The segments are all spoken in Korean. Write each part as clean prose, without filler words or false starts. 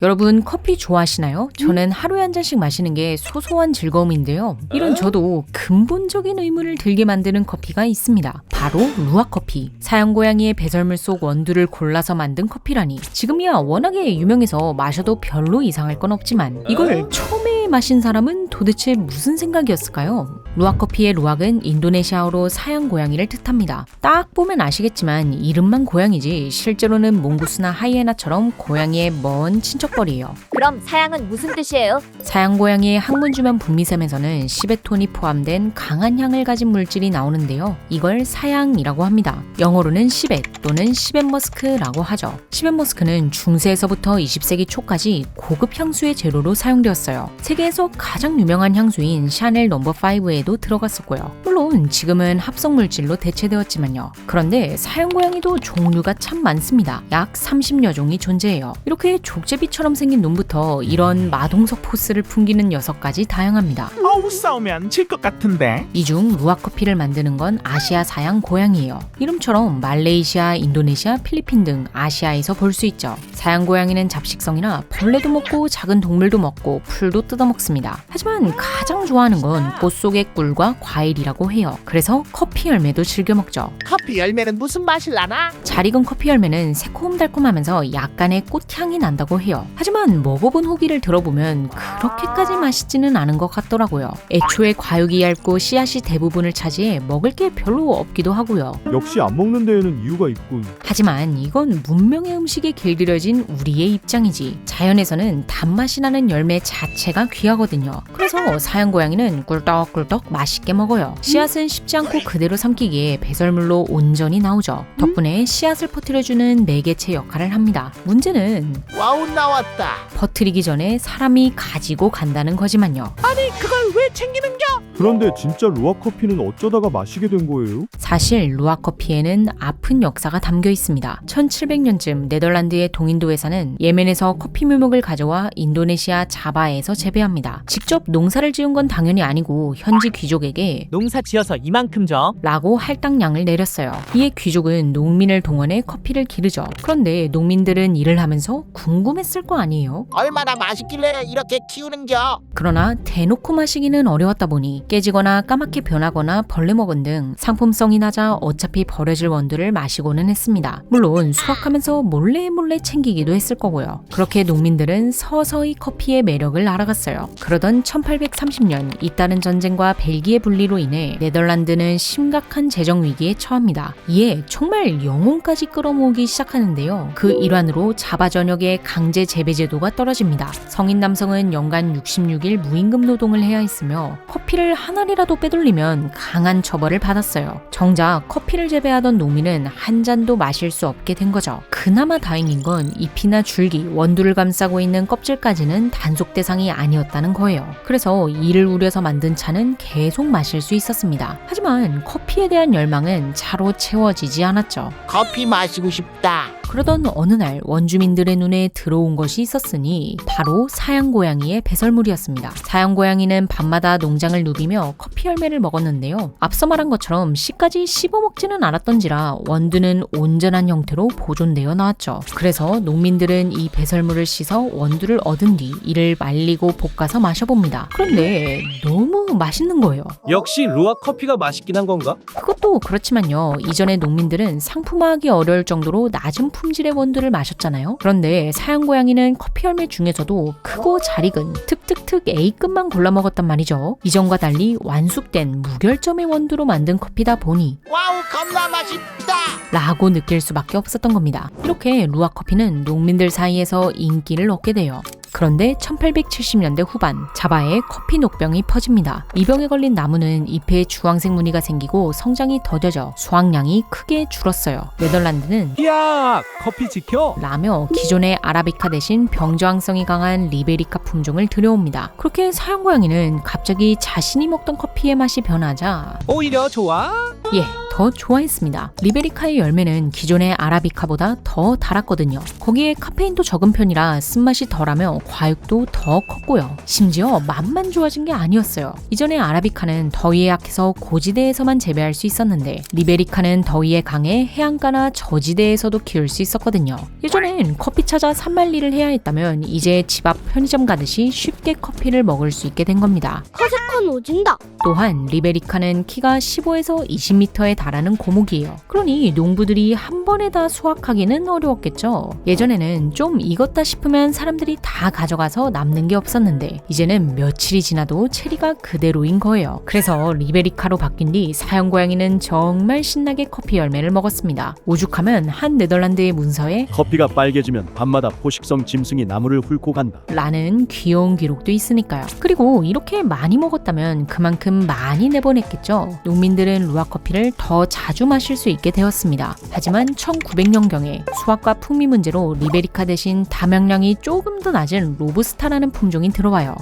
여러분 커피 좋아하시나요? 저는 하루에 한 잔씩 마시는 게 소소한 즐거움인데요. 이런 저도 근본적인 의문을 들게 만드는 커피가 있습니다. 바로 루아커피. 사양고양이의 배설물 속 원두를 골라서 만든 커피라니. 지금이야 워낙에 유명해서 마셔도 별로 이상할 건 없지만 이걸 처음에 마신 사람은 도대체 무슨 생각이었을까요? 루아커피의 루악은 인도네시아어로 사양고양이를 뜻합니다. 딱 보면 아시겠지만 이름만 고양이지 실제로는 몽구스나 하이에나처럼 고양이의 먼 친척벌이에요. 그럼 사양은 무슨 뜻이에요? 사양고양이의 항문주변 분비샘에서는 시베톤이 포함된 강한 향을 가진 물질이 나오는데요. 이걸 사양이라고 합니다. 영어로는 시벳 또는 시벳머스크라고 하죠. 시벳머스크는 중세에서부터 20세기 초까지 고급 향수의 재료로 사용되었어요. 세계에서 가장 유명한 향수인 샤넬 넘버5에도 들어갔었고요. 물론 지금은 합성 물질로 대체되었지만요. 그런데 사양고양이도 종류가 참 많습니다. 약 30여 종이 존재해요. 이렇게 족제비처럼 생긴 놈부터 이런 마동석 포스를 풍기는 녀석까지 다양합니다. 싸우면 질 것 같은데. 이 중 루아커피를 만드는 건 아시아 사양 고양이에요. 이름처럼 말레이시아, 인도네시아, 필리핀 등 아시아에서 볼 수 있죠. 사양 고양이는 잡식성이라 벌레도 먹고 작은 동물도 먹고 풀도 뜯어먹습니다. 하지만 가장 좋아하는 건 꽃 속의 꿀과 과일이라고 해요. 그래서 커피 열매도 즐겨 먹죠. 커피 열매는 무슨 맛이 나나? 잘 익은 커피 열매는 새콤달콤하면서 약간의 꽃향이 난다고 해요. 하지만 먹어본 후기를 들어보면 그렇게까지 맛있지는 않은 것 같더라고요. 애초에 과육이 얇고 씨앗이 대부분을 차지해 먹을 게 별로 없기도 하고요. 역시 안 먹는 데에는 이유가 있군. 하지만 이건 문명의 음식에 길들여진 우리의 입장이지. 자연에서는 단맛이 나는 열매 자체가 귀하거든요. 그래서 사양고양이는 꿀떡꿀떡 맛있게 먹어요. 씨앗은 쉽지 않고 그대로 삼키기에 배설물로 온전히 나오죠. 덕분에 씨앗을 퍼뜨려주는 매개체 역할을 합니다. 문제는 와우, 나왔다. 퍼뜨리기 전에 사람이 가지고 간다는 거지만요. 아니, 그걸 왜 챙기는겨? 그런데 진짜 루아커피는 어쩌다가 마시게 된 거예요? 사실 루아커피에는 아픈 역사가 담겨 있습니다. 1700년쯤 네덜란드의 동인도 회사는 예멘에서 커피 묘목을 가져와 인도네시아 자바에서 재배합니다. 직접 농사를 지은 건 당연히 아니고 현지 귀족에게 농사 지어서 이만큼 줘. 라고 할당량을 내렸어요. 이에 귀족은 농민을 동원해 커피를 기르죠. 그런데 농민들은 일을 하면서 궁금했을 거 아니에요? 얼마나 맛있길래 이렇게 키우는겨? 그러나 대놓고 마시기는 어려웠다 보니 깨지거나 까맣게 변하거나 벌레 먹은 등 상품성이 낮아 어차피 버려질 원두를 마시고는 했습니다. 물론 수확하면서 몰래 챙기기도 했을 거고요. 그렇게 농민들은 서서히 커피의 매력을 알아갔어요. 그러던 1830년 잇따른 전쟁과 벨기에 분리로 인해 네덜란드는 심각한 재정 위기에 처합니다. 이에 정말 영혼까지 끌어모으기 시작하는데요. 그 일환으로 자바 전역의 강제 재배 제도가 떨어집니다. 성인 남성은 연간 66일 무임금 노동을 해야 했으며 커피를 한 알이라도 빼돌리면 강한 처벌을 받았어요. 정작 커피를 재배하던 농민은 한 잔도 마실 수 없게 된 거죠. 그나마 다행인 건 잎이나 줄기, 원두를 감싸고 있는 껍질까지는 단속 대상이 아니었다는 거예요. 그래서 이를 우려서 만든 차는 계속 마실 수 있었습니다. 하지만 커피에 대한 열망은 차로 채워지지 않았죠. 커피 마시고 싶다. 그러던 어느 날 원주민들의 눈에 들어온 것이 있었으니 바로 사양고양이의 배설물이었습니다. 사양고양이는 밤마다 농장을 누비며 커피 열매를 먹었는데요. 앞서 말한 것처럼 씨까지 씹어먹지는 않았던지라 원두는 온전한 형태로 보존되어 나왔죠. 그래서 농민들은 이 배설물을 씻어 원두를 얻은 뒤 이를 말리고 볶아서 마셔봅니다. 그런데 너무 맛있는 거예요. 역시 루아 커피가 맛있긴 한 건가? 그것도 그렇지만요. 이전에 농민들은 상품화하기 어려울 정도로 낮은 품질의 원두를 마셨잖아요. 그런데 사양고양이는 커피 열매 중에서도 크고 잘 익은 특특특 A급만 골라 먹었단 말이죠. 이전과 달리 완숙된 무결점의 원두로 만든 커피다 보니 와우, 겁나 맛있다. 라고 느낄 수밖에 없었던 겁니다. 이렇게 루아커피는 농민들 사이에서 인기를 얻게 돼요. 그런데 1870년대 후반 자바에 커피 녹병이 퍼집니다. 이 병에 걸린 나무는 잎에 주황색 무늬가 생기고 성장이 더뎌져 수확량이 크게 줄었어요. 네덜란드는 야 커피 지켜. 라며 기존의 아라비카 대신 병저항성이 강한 리베리카 품종을 들여옵니다. 그렇게 사양고양이는 갑자기 자신이 먹던 커피의 맛이 변하자 오히려 좋아. 예, 더 좋아했습니다. 리베리카의 열매는 기존의 아라비카보다 더 달았거든요. 거기에 카페인도 적은 편이라 쓴맛이 덜하며 과육도 더 컸고요. 심지어 맛만 좋아진 게 아니었어요. 이전에 아라비카는 더위에 약해서 고지대에서만 재배할 수 있었는데 리베리카는 더위에 강해 해안가나 저지대에서도 키울 수 있었거든요. 예전엔 커피 찾아 산만리를 해야 했다면 이제 집 앞 편의점 가듯이 쉽게 커피를 먹을 수 있게 된 겁니다. 커스콘 오진다. 또한 리베리카는 키가 15에서 20m에 달하는 고목이에요. 그러니 농부들이 한 번에 다 수확하기는 어려웠겠죠. 예전에는 좀 익었다 싶으면 사람들이 다 가져가서 남는 게 없었는데 이제는 며칠이 지나도 체리가 그대로인 거예요. 그래서 리베리카로 바뀐 뒤 사형고양이는 정말 신나게 커피 열매를 먹었습니다. 오죽하면 한 네덜란드의 문서에 커피가 빨개지면 밤마다 포식성 짐승이 나무를 훑고 간다. 라는 귀여운 기록도 있으니까요. 그리고 이렇게 많이 먹었다면 그만큼 많이 내보냈겠죠. 농민들은 루아커피를 더 자주 마실 수 있게 되었습니다. 하지만 1900년경에 수확과 풍미 문제로 리베리카 대신 담양량이 조금 더 낮은 로부스타라는 품종이 들어와요.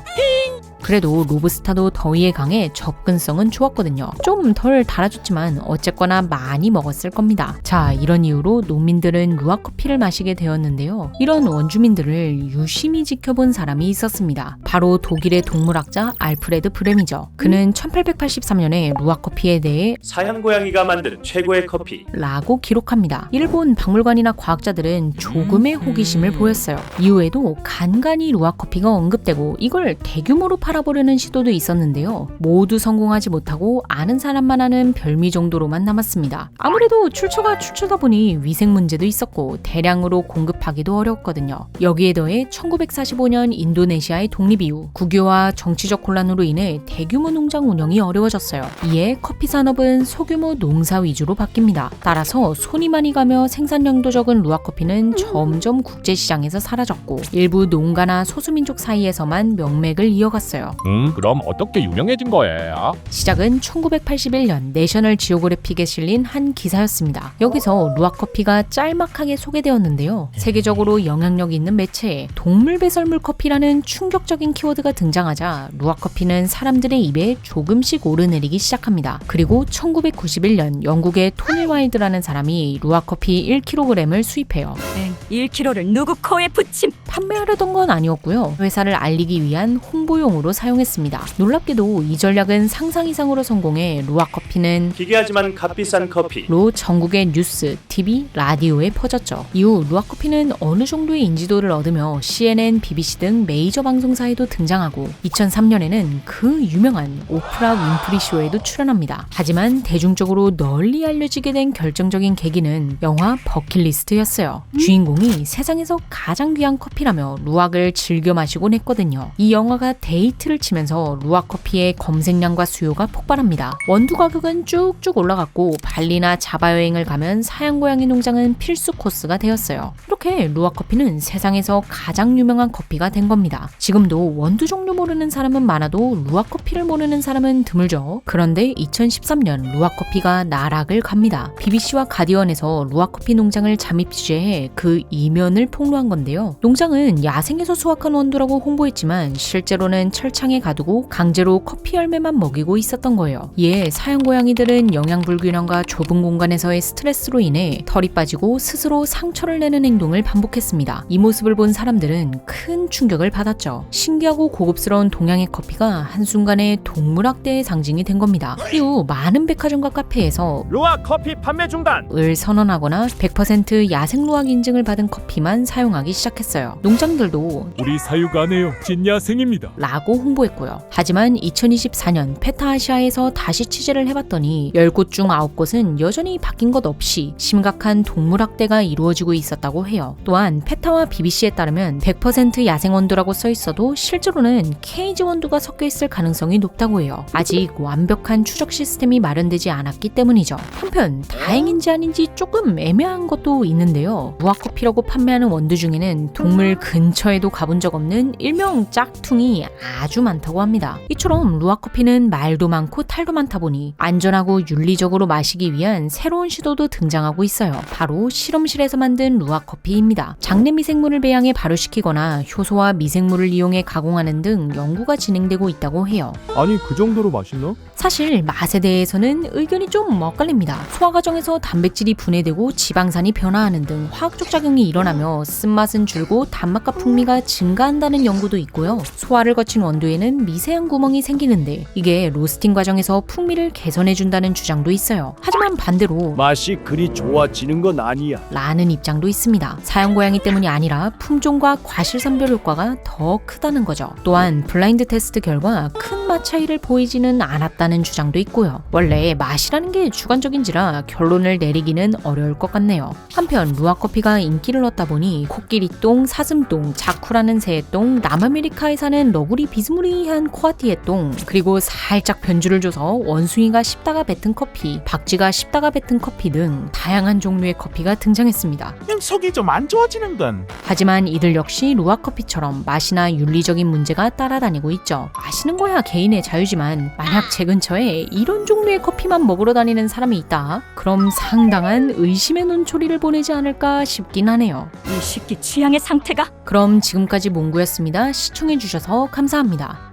그래도 로부스타도 더위에 강해 접근성은 좋았거든요. 좀 덜 달아줬지만 어쨌거나 많이 먹었을 겁니다. 자, 이런 이유로 농민들은 루아커피를 마시게 되었는데요. 이런 원주민들을 유심히 지켜본 사람이 있었습니다. 바로 독일의 동물학자 알프레드 브렘이죠. 그는 1883년에 루아커피에 대해 사양고양이가 만드는 최고의 커피. 라고 기록합니다. 이를 본 박물관이나 과학자들은 조금의 호기심을 보였어요. 이후에도 간간히 루아커피가 언급되고 이걸 대규모로 팔아보려는 시도도 있었는데요. 모두 성공하지 못하고 아는 사람만 하는 별미 정도로만 남았습니다. 아무래도 출처가 출처다 보니 위생 문제도 있었고 대량으로 공급하기도 어려웠거든요. 여기에 더해 1945년 인도네시아의 독립 이후 국유와 정치적 혼란으로 인해 대규모 농장 운영이 어려워졌어요. 이에 커피 산업은 소규모 농사 위주로 바뀝니다. 따라서 손이 많이 가며 생산량도 적은 루아커피는 점점 국제시장에서 사라졌고 일부 농가나 소수민족 사이에서만 명맥을 이어갔어요. 그럼 어떻게 유명해진 거예요? 시작은 1981년 내셔널 지오그래픽에 실린 한 기사였습니다. 여기서 루아커피가 짤막하게 소개되었는데요. 세계적으로 영향력 있는 매체에 동물 배설물 커피라는 충격적인 키워드가 등장하자 루아커피는 사람들의 입에 조금씩 오르내리기 시작합니다. 그리고 1991년 영국의 토니 와일드라는 사람이 루아커피 1kg을 수입해요. 1kg를 누구 코에 붙임. 판매하려던 건 아니었고요. 회사를 알리기 위한 홍보용으로 사용했습니다. 놀랍게도 이 전략은 상상 이상으로 성공해 루아커피는 기괴하지만 값비싼 커피. 로 전국의 뉴스, TV, 라디오에 퍼졌죠. 이후 루아커피는 어느 정도의 인지도를 얻으며 CNN, BBC 등 메이저 방송사에도 등장하고 2003년에는 그 유명한 오프라 윈프리 쇼에도 출연합니다. 하지만 대중적으로 널리 알려지게 된 결정적인 계기는 영화 버킷리스트였어요. 주인공이 세상에서 가장 귀한 커피라며 루악을 즐겨 마시곤 했거든요. 이 영화가 데이트를 치면서 루아커피의 검색량과 수요가 폭발합니다. 원두 가격은 쭉쭉 올라갔고 발리나 자바 여행을 가면 사양고양이 농장은 필수 코스가 되었어요. 이렇게 루아커피는 세상에서 가장 유명한 커피가 된 겁니다. 지금도 원두 종류 모르는 사람은 많아도 루아커피를 모르는 사람은 드물죠. 그런데 2013년 루아커피가 나락을 갑니다. BBC와 가디언에서 루아커피 농장을 잠입 취재해 그 이면을 폭로한 건데요. 농장은 야생에서 수확한 원두라고 홍보했지만 실제로는 철창에 가두고 강제로 커피 열매만 먹이고 있었던 거예요. 이에 사양고양이들은 영양불균형과 좁은 공간에서의 스트레스로 인해 털이 빠지고 스스로 상처를 내는 행동을 반복했습니다. 이 모습을 본 사람들은 큰 충격을 받았죠. 신기하고 고급스러운 동양의 커피가 한순간에 동물학대의 상징이 된 겁니다. 이후 많은 백화점과 카페에서 루아 커피 판매 중단. 을 선언하거나 100% 야생 루악 인증을 받은 커피만 사용하기 시작했어요. 농장들도 우리 사육 안 해요. 진야생입니다. 라고 홍보했고요. 하지만 2024년 페타아시아에서 다시 취재를 해봤더니 10곳 중 9곳은 여전히 바뀐 것 없이 심각한 동물학대가 이루어지고 있었다고 해요. 또한 페타와 BBC에 따르면 100% 야생 원두라고 써있어도 실제로는 케이지 원두가 섞여있을 가능성이 높다고 해요. 아직 완벽한 추적 시스템이 마련되지 않았기 때문이죠. 한편 다행인지 아닌지 조금 애매한 것도 있는데요. 루아커피라고 판매하는 원두 중에는 동물 근처에도 가본 적 없는 일명 짝퉁이 아주 많다고 합니다. 이처럼 루아커피는 말도 많고 탈도 많다 보니 안전하고 윤리적으로 마시기 위한 새로운 시도도 등장하고 있어요. 바로 실험실에서 만든 루아커피입니다. 장내 미생물을 배양해 발효시키거나 효소와 미생물을 이용해 가공하는 등 연구가 진행되고 있다고 해요. 아니 그 정도로 맛있나? 사실 맛에 대해서는 의견이 좀 엇갈립니다. 소화 과정에서 단백질이 분해되고 지방산이 변화하는 등 화학적 작용이 일어나며 쓴맛은 줄고 단맛과 풍미가 증가한다는 연구도 있고요. 소화를 거친 원두에는 미세한 구멍이 생기는데 이게 로스팅 과정에서 풍미를 개선해준다는 주장도 있어요. 하지만 반대로 맛이 그리 좋아지는 건 아니야. 라는 입장도 있습니다. 사용 고양이 때문이 아니라 품종과 과실 선별 효과가 더 크다는 거죠. 또한 블라인드 테스트 결과 큰 맛 차이를 보이지는 않았다는 주장도 있고요. 원래 맛이라는 게 주관적인지라 결론을 내리기는 어려울 것 같네요. 한편 루아커피가 인기를 얻다 보니 코끼리똥, 사슴똥, 자쿠라는 새똥, 남아메리카에 사는 너구리 비스무리한 코아티의 똥, 그리고 살짝 변주를 줘서 원숭이가 씹다가 뱉은 커피, 박쥐가 씹다가 뱉은 커피 등 다양한 종류의 커피가 등장했습니다. 그냥 속이 좀 안 좋아지는군. 하지만 이들 역시 루아커피처럼 맛이나 윤리적인 문제가 따라다니고 있죠. 마시는 거야 개인의 자유지만 만약 제 근처에 이런 종류의 커피만 먹으러 다니는 사람이 있다? 그럼 상당한 의심의 눈초리를 보내지 않을까 싶긴 하네요. 이 식기 취향의 상태가 그럼 지금까지 몽구였습니다. 시청해주셔서 감사합니다.